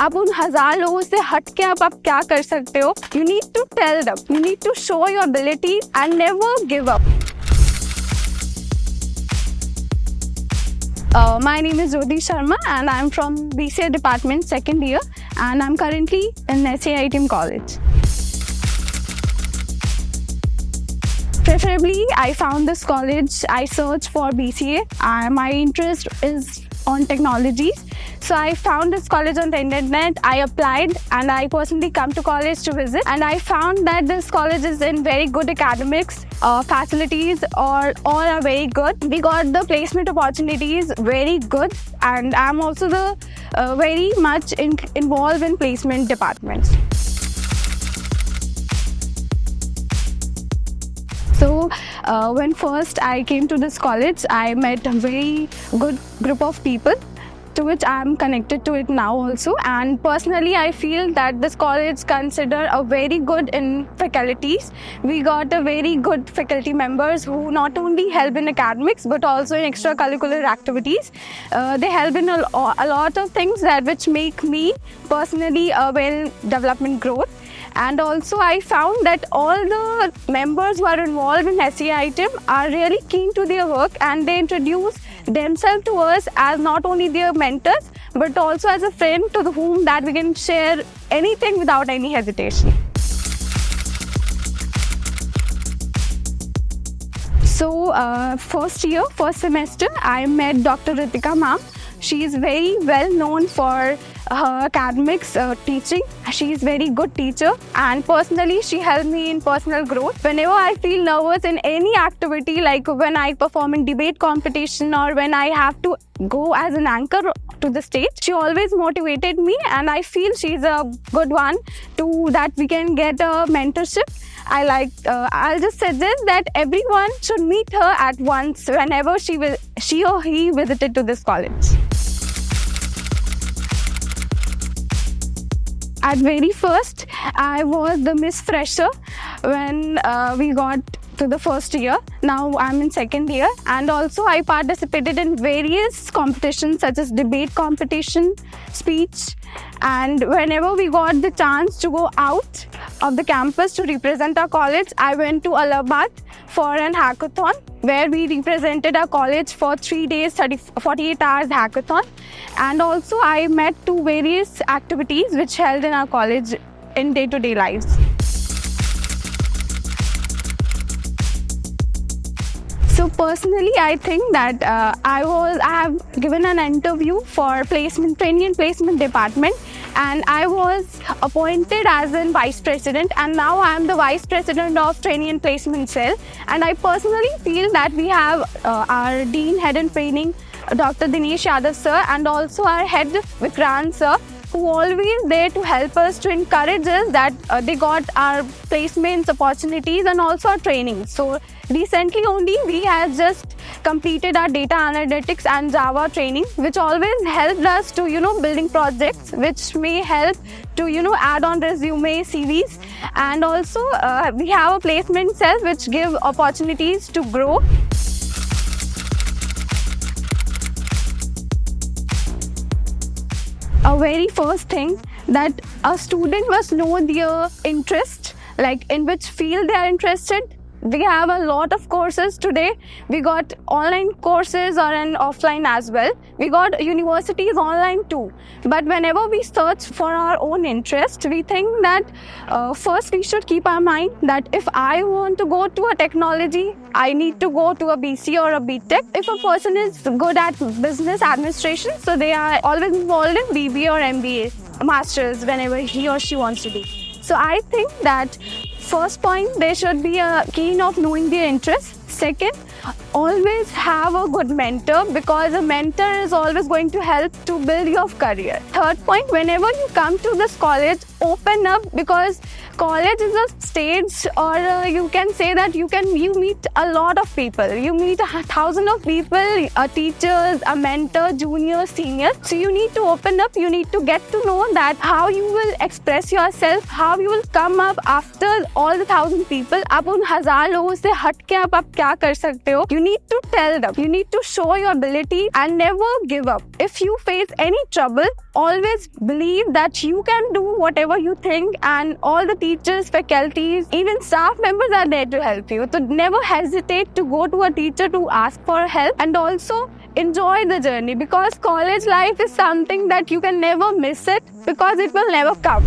आप उन 1000 लोगों से हट के आप क्या कर सकते हो. You need to tell them. You need to show your ability and never give up. My name is Jyoti Sharma and I'm from BCA department second year and I'm currently in SAITM college. Preferably, I found this college, I searched for BCA. My interest is on technologies. So I found this college on the internet, I applied and I personally come to college to visit, and I found that this college is in very good academics, facilities all are very good. We got the placement opportunities very good, and I'm also very much involved in placement departments. So when first I came to this college, I met a very good group of people to which I am connected to it now also, and personally I feel that this college consider a very good in faculties. We got a very good faculty members who not only help in academics but also in extracurricular activities. They help in a lot of things that which make me personally a well development growth. And also I found that all the members who are involved in SAITM are really keen to their work, and they introduce themselves to us as not only their mentors but also as a friend to whom that we can share anything without any hesitation. So first semester, I met Dr. Ritika ma'am. She is very well known for her academics teaching. She is very good teacher, and personally she helped me in personal growth. Whenever I feel nervous in any activity, like when I perform in debate competition or when I have to go as an anchor to the stage, she always motivated me, and I feel she's a good one to that we can get a mentorship. I'll just suggest that everyone should meet her at once whenever she or he visited to this college. At very first, I was the Miss Fresher when we got to the first year. Now I'm in second year, and also I participated in various competitions such as debate competition, speech, and whenever we got the chance to go out of the campus to represent our college, I went to Allahabad for an hackathon where we represented our college for 3 days, 48 hours hackathon. And also I met to various activities which held in our college in day-to-day lives. So personally, I think that I have given an interview for training and placement department, and I was appointed as a vice president, and now I am the vice president of training and placement cell. And I personally feel that we have our dean head and training, Dr. Dinesh Yadav sir, and also our head Vikrant sir, who always there to help us, to encourage us that they got our placements, opportunities, and also our training. So recently only we have just completed our data analytics and Java training, which always helped us to building projects which may help to add on resume, CVs, and also we have a placement cell which give opportunities to grow. A very first thing that a student must know their interest, like in which field they are interested. We have a lot of courses today. We got online courses or an offline as well. We got universities online too. But whenever we search for our own interest, we think that first we should keep our mind that if I want to go to a technology, I need to go to a BC or a BTech. If a person is good at business administration, so they are always involved in BBA or MBA, masters, whenever he or she wants to do. So I think that first point, they should be keen of knowing their interests. Second, always have a good mentor, because a mentor is always going to help to build your career. Third point, whenever you come to this college, open up, because college is a stage, or you can say that you meet a lot of people. You meet 1,000 of people, teachers, a mentor, junior, senior. So you need to open up, you need to get to know that how you will express yourself, how you will come up after all the 1,000 people. आप उन 1000 लोगों से हट के आप क्या कर सकते हो, you need to tell them. You need to show your ability and never give up. If you face any trouble, always believe that you can do whatever you think, and all the teachers, faculties, even staff members are there to help you. So never hesitate to go to a teacher to ask for help, and also enjoy the journey, because college life is something that you can never miss it, because it will never come.